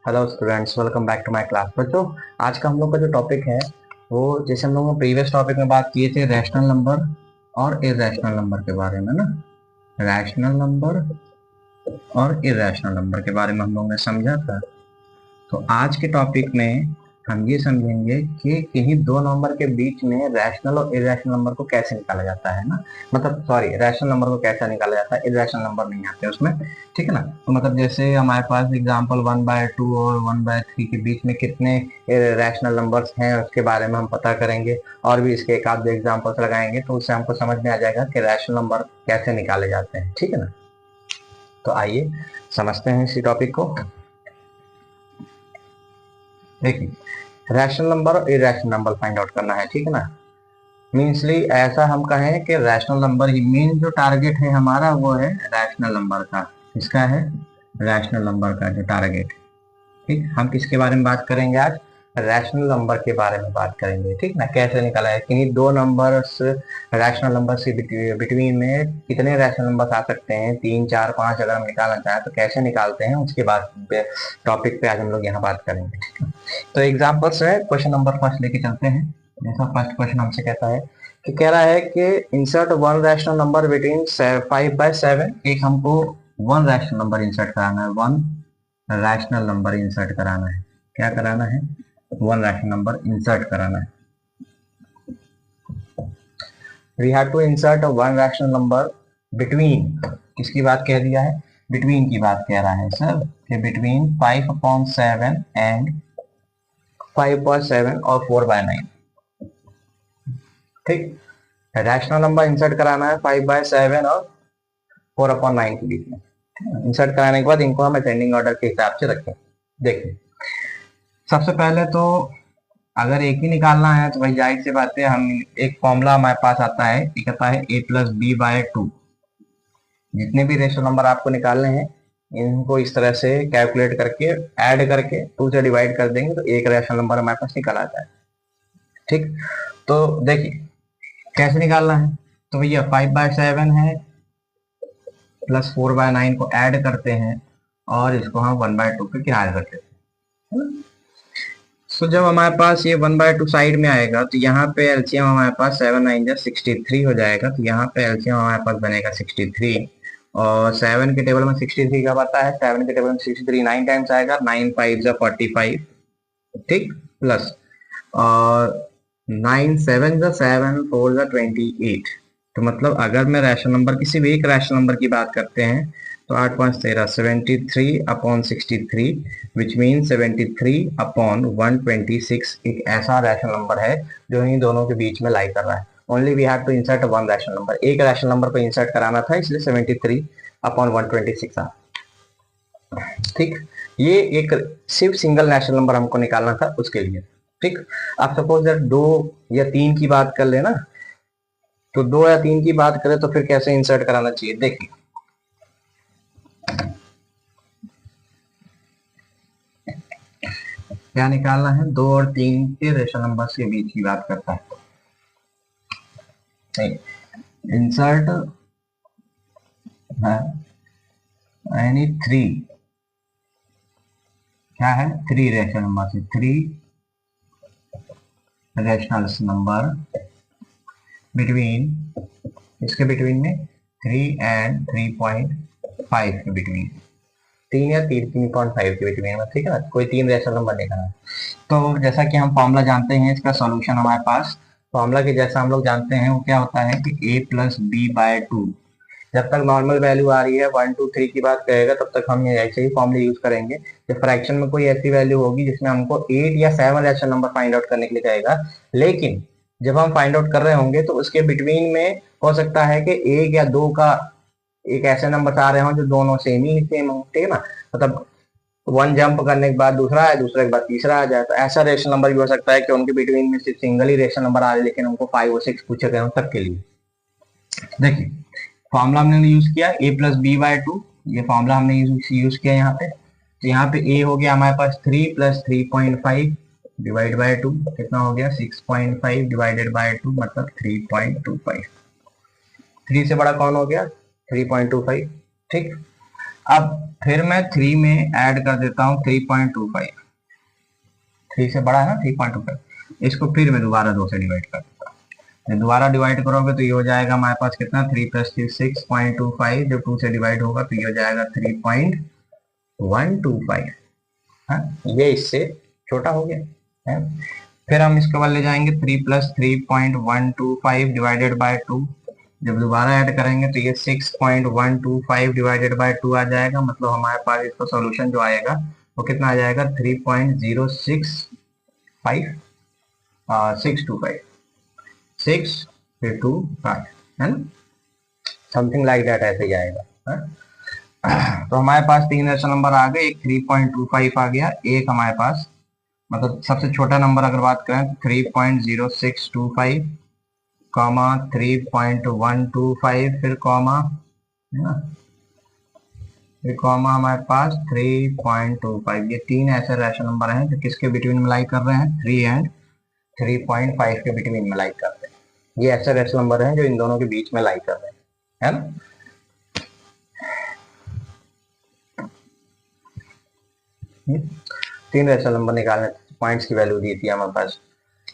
Hello students, welcome back to my class. बच्चों, आज का हम लोग का जो टॉपिक है वो जैसे हम लोग प्रीवियस टॉपिक में बात किए थे रैशनल नंबर और इरेशनल नंबर के बारे में ना। रैशनल नंबर और इरेशनल नंबर के बारे में हम लोगों ने समझा था। तो आज के टॉपिक में हम ये समझेंगे कि किन्हीं दो नंबर के बीच में रैशनल और इरेशनल नंबर को कैसे निकाला जाता है ना। मतलब सॉरी, रैशनल नंबर को कैसे निकाला जाता है, इरेशनल नंबर नहीं आते उसमें। ठीक है ना। तो मतलब जैसे हमारे पास एग्जांपल 1/2 और 1/3 के बीच में कितने रैशनल नंबर्स हैं उसके बारे में हम पता करेंगे, और भी इसके एक आध एग्जांपल्स लगाएंगे तो उससे हमको समझ में आ जाएगा कि रैशनल नंबर कैसे निकाले जाते हैं। ठीक है ना। तो आइए समझते हैं इसी टॉपिक को। देखिए, रैशनल नंबर और इरेशनल नंबर फाइंड आउट करना है। ठीक है ना। मीन्सली ऐसा हम कहें कि रैशनल नंबर ही मेन जो टारगेट है हमारा वो है रैशनल नंबर का। किसका है? रैशनल नंबर का जो टारगेट। ठीक, हम किसके बारे में बात करेंगे आज? रैशनल नंबर के बारे में बात करेंगे। ठीक ना। कैसे निकाला है, किन्हीं दो नंबर्स रैशनल नंबर से बिटवीन में कितने रैशनल नंबर आ सकते हैं, 3 4 5 अगर हम निकालना चाहें तो कैसे निकालते हैं, उसके बाद टॉपिक पे आज हम लोग यहाँ बात करेंगे। ठीक है। तो एग्जाम्पल्स है, क्वेश्चन नंबर फर्स्ट लेके चलते हैं। जैसा फर्स्ट क्वेश्चन हमसे कहता है कि कह रहा है कि insert one rational number between 5/7। एक हमको वन रैशनल नंबर इंसर्ट कराना है, वन रैशनल नंबर इंसर्ट कराना है। क्या कराना है? वन रैशनल नंबर इंसर्ट कराना है। We have to insert one rational number between, किसकी बात कह दिया है? बिटवीन की बात कह रहा है सर, कि बिटवीन 5/7 एंड 5/7 और 4/9। ठीक, रैशनल नंबर इंसर्ट कराना है 5/7 और 4/9 के बीच में। इंसर्ट कराने के बाद इनको हम असेंडिंग ऑर्डर के हिसाब से रखें। देखिए, सबसे पहले तो अगर एक ही निकालना है तो भाई जाहिर सी बात है, हम एक फॉर्मूला हमारे पास आता है, ये कहता है a+b/2। जितने भी रेशनल नंबर आपको निकालने हैं इनको इस तरह से कैलकुलेट करके ऐड करके 2 से डिवाइड कर देंगे तो एक रेशनल नंबर हमारे पास निकल आता है। ठीक, तो देखिए कैसे निकालना है। तो भैया 5/7 है प्लस 4/9 को ऐड करते हैं और इसको हम 1/2 पे किनारे रख देते हैं। तो जब हमारे पास ये 1/2 साइड में आएगा तो यहाँ पे एलसीएम हमारे पास 7×9 = 63 हो जाएगा। तो यहाँ पे एलसीएम हमारे पास बनेगा 63, और 7 के टेबल में 63 का पता है, 7 के टेबल में 63 9 टाइम्स आएगा, 9×5 = 45। ठीक, प्लस और 9×7 = 7 4 = 28। तो मतलब अगर मैं रैशनल नंबर किसी भी एक रैशनल नंबर की बात करते हैं तो 8×5 = 13, 73/63, विच मीन 73/126 एक ऐसा रैशनल नंबर है जो इन दोनों के बीच में लाई कर रहा है। Only we have to insert one rational number, एक रैशनल नंबर को इंसर्ट कराना था, इसलिए 73/126 था। ठीक, ये एक सिर्फ सिंगल रैशनल नंबर हमको निकालना था उसके लिए। ठीक, आप सपोज दैट 2 या 3 की बात कर लेना, तो 2 या 3 की बात करें तो फिर कैसे इंसर्ट कराना चाहिए। देखिए, क्या निकालना है? 2 और 3 के रेशनल नंबर के बीच की बात करता है। इंसर्ट एनी 3, क्या है? 3 रेशनल नंबर से 3 रेशनल नंबर बिटवीन, इसके बिटवीन में 3 एंड 3.5 के बिटवीन, 3 या 3.5 के बिटवीन में। ठीक है ना। कोई 3 रेशनल नंबर देखना है। तो जैसा कि हम फॉर्मूला जानते हैं, इसका सॉल्यूशन हमारे पास फॉर्मूला के जैसा हम लोग जानते हैं वो क्या होता है कि a+b/2। जब तक नॉर्मल वैल्यू आ रही है 1 2 3 की बात करेगा तब तक हम ये ऐसे ही फॉर्मूला यूज करेंगे। जब फ्रैक्शन में कोई ऐसी वैल्यू होगी जिसमें हमको 8 या 7 रैशनल नंबर फाइंड आउट करने के लिए कहेगा, लेकिन जब हम फाइंड आउट कर रहे होंगे तो उसके बिटवीन में हो सकता है कि 1 या 2 का एक ऐसे नंबर आ रहे हो जो दोनों सेम ही सेम हो। ठीक है ना। मतलब वन जंप करने के बाद दूसरा है, दूसरे के बाद तीसरा आ जाए, तो ऐसा रेशनल नंबर भी हो सकता है कि उनके बिटवीन में सिर्फ सिंगल ही रेशनल नंबर आ रहे लेकिन उनको 5 और 6 पूछे गए हो तब के लिए। देखिए, फॉर्मूला हमने यूज किया a+b/2, ये फॉर्मूला हमने यूज किया यहाँ पे। तो यहाँ पे a हो गया हमारे पास 3 + 3.5 डिवाइड बाय 2, कितना हो गया? 6.5 डिवाइडेड बाय 2 मतलब 3.25। 3 से बड़ा कौन हो गया? 3.25। ठीक, अब फिर मैं 3 में ऐड कर देता हूँ 3.25, 3 से बड़ा है ना 3.25, इसको फिर मैं दोबारा 2 से डिवाइड कर देता हूँ। जब दोबारा डिवाइड करोगे तो ये हो जाएगा हमारे पास कितना, 3 + 3 6.25, जब 2 से डिवाइड होगा तो ये हो जाएगा 3.125। हाँ, ये इससे छोटा हो गया है। फिर हम इसके बाद ले जाएंगे 3 + 3.125 डिवाइडेड बाय 2, जब दोबारा ऐड करेंगे तो ये 6.125 डिवाइडेड बाय 2 आ जाएगा, मतलब हमारे पास इसका सॉल्यूशन जो आएगा वो कितना आ जाएगा, 3.065 625 625 है ना, समथिंग लाइक दैट, ऐसे ही आएगा है? तो हमारे पास 3 रेशनल नंबर आ गए, एक 3.25 आ गया, एक हमारे पास मतलब सबसे छोटा नंबर अगर बात करें 3.0625 कॉमा 3.125, फिर कॉमा है ना, फिर कॉमा हमारे पास 3.25। ये 3 ऐसे रेशनल नंबर हैं जो किसके बिटवीन में लाई कर रहे हैं, 3 एंड 3.5 के बिटवीन में लाई कर रहे हैं। ये ऐसे रेशनल नंबर हैं जो इन दोनों के बीच में लाई कर रहे हैं, है ना। तीन रेशनल नंबर निकालने, पॉइंट्स की वैल्यू दी थी हमारे पास।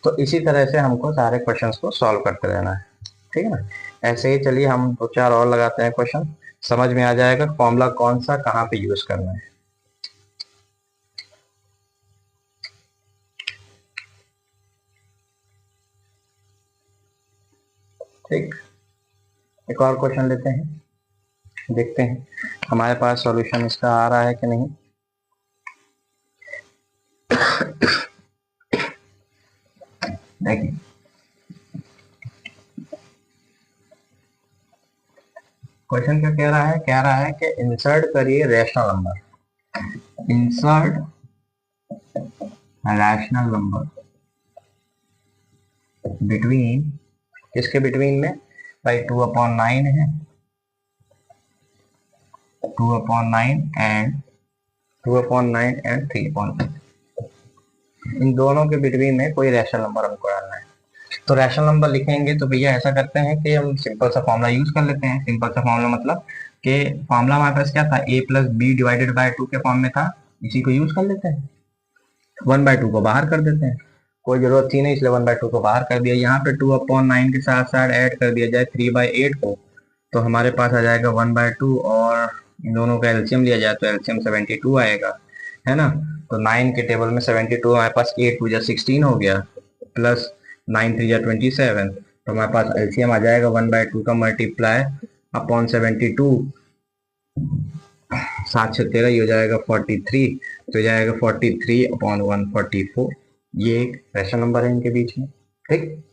तो इसी तरह से हमको सारे क्वेश्चंस को सॉल्व करते रहना है, ठीक है ना। ऐसे ही चलिए हम 2-4 और लगाते हैं क्वेश्चन, समझ में आ जाएगा फॉर्मूला कौन सा कहाँ पे यूज करना है। ठीक, एक और क्वेश्चन लेते हैं, देखते हैं हमारे पास सॉल्यूशन इसका आ रहा है कि नहीं। देखिए क्वेश्चन क्या कह रहा है कि इंसर्ट करिए rational number, insert rational number between, किसके बिटवीन में भाई, 2/9 है, 2/9 एंड 3/9, इन दोनों के बिटवीन में कोई रैशनल नंबर हमको डालना है। तो रैशनल नंबर लिखेंगे तो भैया ऐसा करते हैं कि हम सिंपल सा फॉर्मूला यूज कर लेते हैं। सिंपल सा फॉर्मूला मतलब कि फॉर्मूला हमारे पास क्या था, a + b डिवाइडेड बाय 2 के फॉर्म में था, इसी को यूज कर लेते हैं। 1/2 को बाहर कर देते हैं, कोई जरूरत थी नहीं इसलिए 1/2 को बाहर कर दिया। यहाँ पे 2/9 के साथ साथ ऐड कर दिया जाए 3/8 को, तो हमारे पास आ जाएगा 1/2, और इन दोनों का एलसीएम लिया जाए तो एलसीएम 72 आएगा, है ना। तो 9 के टेबल में 72 हमारे पास, 8 2 16 हो गया, प्लस 9 3 27, तो हमारे पास एलसीएम आ जाएगा 1/2 का मल्टीप्लाई अपॉन 72, 7 6 13, ये हो जाएगा 43, तो जाएगा 43/144। ये एक रैशनल नंबर है इनके बीच में, ठीक।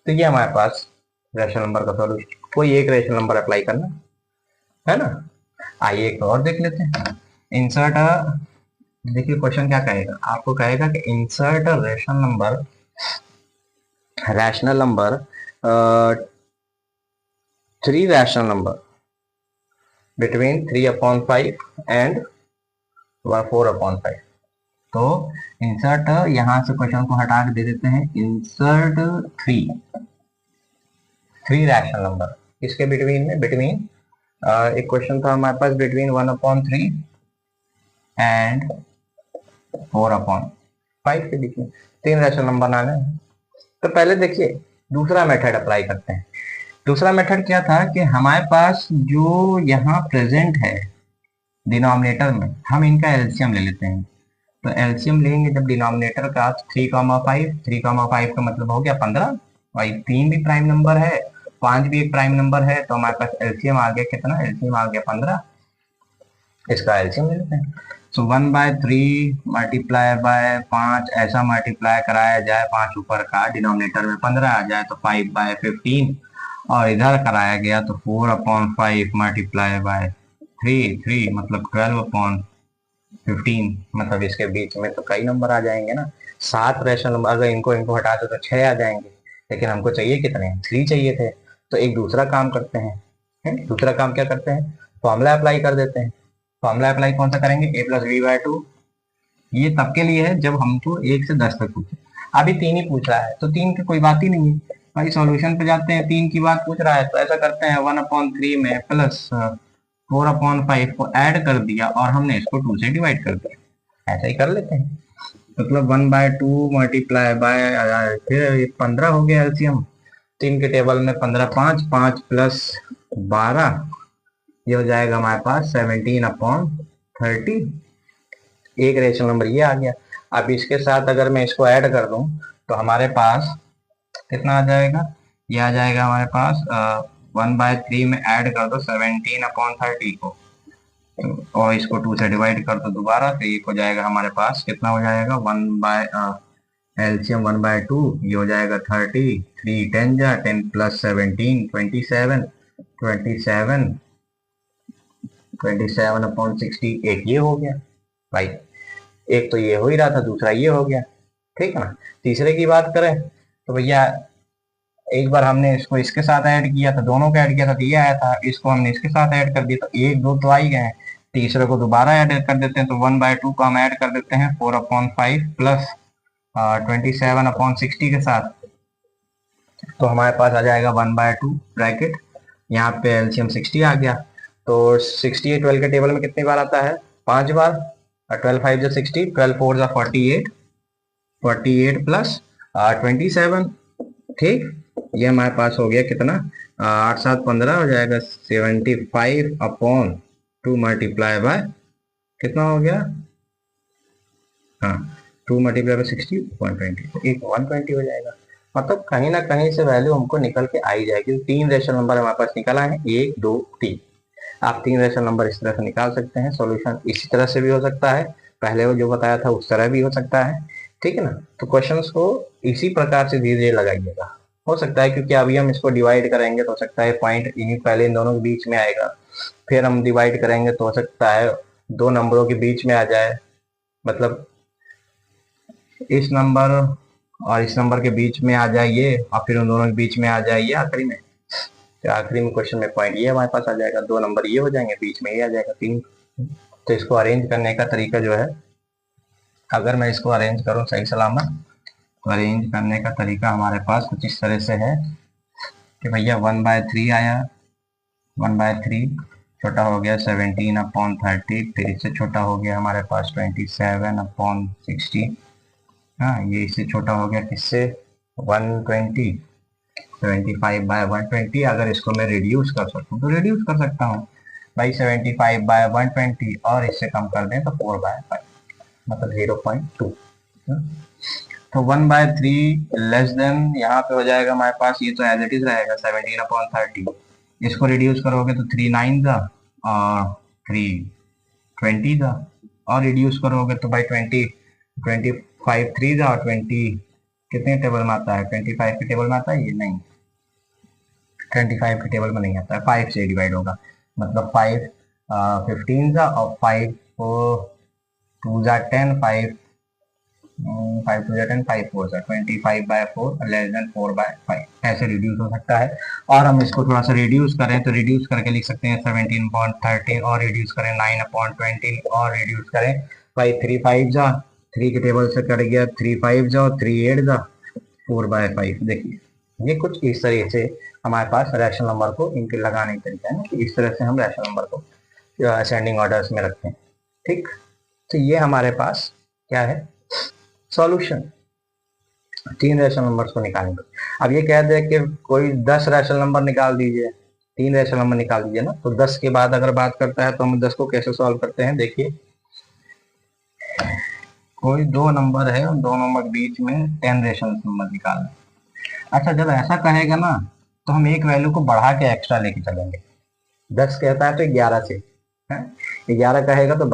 तो ये हमारे पास रैशनल नंबर का सॉल्यूशन, कोई एक रैशनल नंबर अप्लाई करना है ना। आइए एक और देख लेते हैं, इंसर्ट, देखिए क्वेश्चन क्या कहेगा, आपको कहेगा कि insert rational number 3 rational number between 3/5 and 4/5। तो इंसर्ट, यहां से क्वेश्चन को हटा के दे देते हैं, इंसर्ट 3 रैशनल नंबर किसके बिटवीन में, बिटवीन एक क्वेश्चन था हमारे पास बिटवीन 1/3 एंड 4/5 के बीच में 3 रैशनल नंबर आने हैं। तो पहले देखिए दूसरा मेथड अप्लाई करते हैं। दूसरा मेथड क्या था कि हमारे पास जो यहाँ प्रेजेंट है डिनोमिनेटर में, हम इनका एलसीएम ले लेते हैं। तो एलसीएम लेंगे जब डिनोमिनेटर का 3,5 का मतलब हो गया 15, भाई 3 भी प्राइम नंबर है, 5 भी एक प्राइम नंबर है, तो हमारे पास एलसीएम आ गया कितना, एलसीएम आ गया 15, इसका एलसीएम ले लेते हैं। सो 1/3 मल्टीप्लाई बाय 5 ऐसा मल्टीप्लाई कराया जाए, 5 ऊपर का डिनोमिनेटर में 15 आ जाए तो 5/15, और इधर कराया गया तो 4/5 मल्टीप्लाई बाय 3 मतलब 12/15, मतलब इसके बीच में तो कई नंबर आ जाएंगे ना, 7 रैशनल नंबर, अगर इनको हटा दो तो 6 आ जाएंगे, लेकिन हमको चाहिए कितने, 3 चाहिए थे। तो एक दूसरा काम करते हैं, दूसरा काम क्या करते हैं, फॉर्मूला अप्लाई कर देते हैं। फॉर्मूला अप्लाई कौन सा करेंगे, a + b/2, ये तब के लिए है जब हमको 1 से 10 तक पूछे, अभी 3 ही पूछ रहा है तो 3 की कोई बात ही नहीं है भाई, सॉल्यूशन पे जाते हैं, 3 की बात पूछ रहा है तो ऐसा करते हैं 1/3 में प्लस 4/5 को ऐड कर दिया और हमने इसको 2 से डिवाइड कर दिया, ऐसा ही कर लेते हैं। मतलब 1/2 मल्टीप्लाई बाय, फिर 15 हो गया एलसीएम 3 के टेबल में, 15 5 प्लस 12, ये हो जाएगा हमारे पास 17/30। एक रेशनल नंबर ये आ गया। अब इसके साथ अगर मैं इसको ऐड कर दूं तो हमारे पास कितना आ जाएगा, ये आ जाएगा हमारे पास 1/3 में ऐड कर दो 17/30 को, और इसको 2 से डिवाइड कर दो दोबारा, तो ये हो जाएगा हमारे पास कितना हो जाएगा, 1 एलसीएम 1/2, ये हो जाएगा 30, 3 10 जा 10 प्लस 17 27 27 27/60, एक ये हो गया भाई, एक तो ये हो ही रहा था, दूसरा ये हो गया, ठीक है ना। तीसरे की बात करें तो भैया एक बार हमने इसको इसके साथ ऐड किया था, दोनों को ऐड किया था तो ये आया था, इसको हमने इसके साथ ऐड कर दिया तो 1 2 तो आ ही गए, तीसरे को दोबारा ऐड कर देते हैं तो 1/2 को हम ऐड कर देते हैं 4/5 प्लस 27/60 के साथ, तो हमारे पास आ जाएगा 1/2 ब्रैकेट, यहाँ पे एलसीएम 60 आ गया। तो 60 12 के टेबल में कितनी बार आता है, 5 बार, और 12 5 जो 60, 12 4 जो 48, 48 प्लस 27, ठीक, ये हमारे पास हो गया कितना, 8 7 15 हो जाएगा 75/2 मल्टीप्लाई बाय कितना हो गया, हाँ 2 मल्टीप्लाई बाय 60 120, तो एक 120 हो जाएगा। मतलब कहीं ना कहीं से वैल्यू हमको निकल के आई जाएगी। 3 रेशनल नंबर हमारे पास निकल आए हैं, 1 2 3, आप 3 रेशनल नंबर इस तरह से निकाल सकते हैं। सॉल्यूशन इसी तरह से भी हो सकता है, पहले वो जो बताया था उस तरह भी हो सकता है, ठीक है ना। तो क्वेश्चंस को इसी प्रकार से धीरे धीरे लगाइएगा, हो सकता है क्योंकि अभी हम इसको डिवाइड करेंगे तो हो सकता है पॉइंट इन्हीं पहले इन दोनों के बीच में आएगा, फिर हम डिवाइड करेंगे तो हो सकता है 2 नंबरों के बीच में आ जाए, मतलब इस नंबर और इस नंबर के बीच में आ जाए ये, और फिर उन दोनों के बीच में आ जाए ये आखिरी में, तो आखिरी में क्वेश्चन में पॉइंट ये हमारे पास आ जाएगा, 2 नंबर ये हो जाएंगे, बीच में ये आ जाएगा 3। तो इसको अरेंज करने का तरीका जो है, अगर मैं इसको अरेंज करूं सही सलामत, तो अरेंज करने का तरीका हमारे पास कुछ इस तरह से है कि भैया 1/3 आया, 1/3 छोटा हो गया 17/30, फिर इससे छोटा हो गया हमारे पास 27/60, हाँ ये इससे छोटा हो गया किससे, 120, 75/120। अगर इसको मैं रिड्यूस कर सकूं तो रिड्यूस कर सकता हूँ भाई, 75/120 और इससे कम कर दें तो 4/5, मतलब 0.2। तो 1/3 लेस देन यहाँ पे हो जाएगा हमारे पास, ये तो एज इट इज रहेगा 17/30, इसको रिड्यूस करोगे तो 3 9 का और 3 20 का, और रिड्यूस करोगे तो भाई 25 3 का और 20 कितने टेबल में आता है, 25 के टेबल में आता है, ये नहीं 25 के टेबल में नहीं आता है, 5 से डिवाइड होगा, मतलब 5 15 का और 5 2 जा 10, 5 2 जा 10, 5 4 जा 25/4 लेस देन 4/5, ऐसे रिड्यूस हो सकता है। और हम इसको थोड़ा सा रिड्यूस करें तो रिड्यूस करके लिख सकते हैं 17/30, और रिड्यूस करें 9/20, और रिड्यूस करें भाई 3 5 जा 3 के टेबल से कट गया, 3 5 जा 3 8 जा 4/5। देखिए ये कुछ इस तरह से हमारे पास रैशनल नंबर को इनके लगाने का तरीका है ना, कि इस तरह से हम रैशनल नंबर को असेंडिंग ऑर्डर्स में रखते हैं, ठीक। तो ये हमारे पास क्या है, सॉल्यूशन 3 रैशनल नंबर्स को निकालने को। अब ये कह दे कि कोई 10 रैशनल नंबर निकाल दीजिए, 3 रैशनल नंबर निकाल दीजिए ना, तो 10 के बाद अगर बात करता है तो हम 10 को कैसे सॉल्व करते हैं, देखिए कोई 2 नंबर है, उन 2 नंबर के बीच में 10 रैशनल नंबर निकालना। अच्छा जब ऐसा कहेगा ना तो हम एक वैल्यू को बढ़ा के एक्स्ट्रा लेके चलेंगे, 10 कहता है तो 11 से, 11 कहेगा तो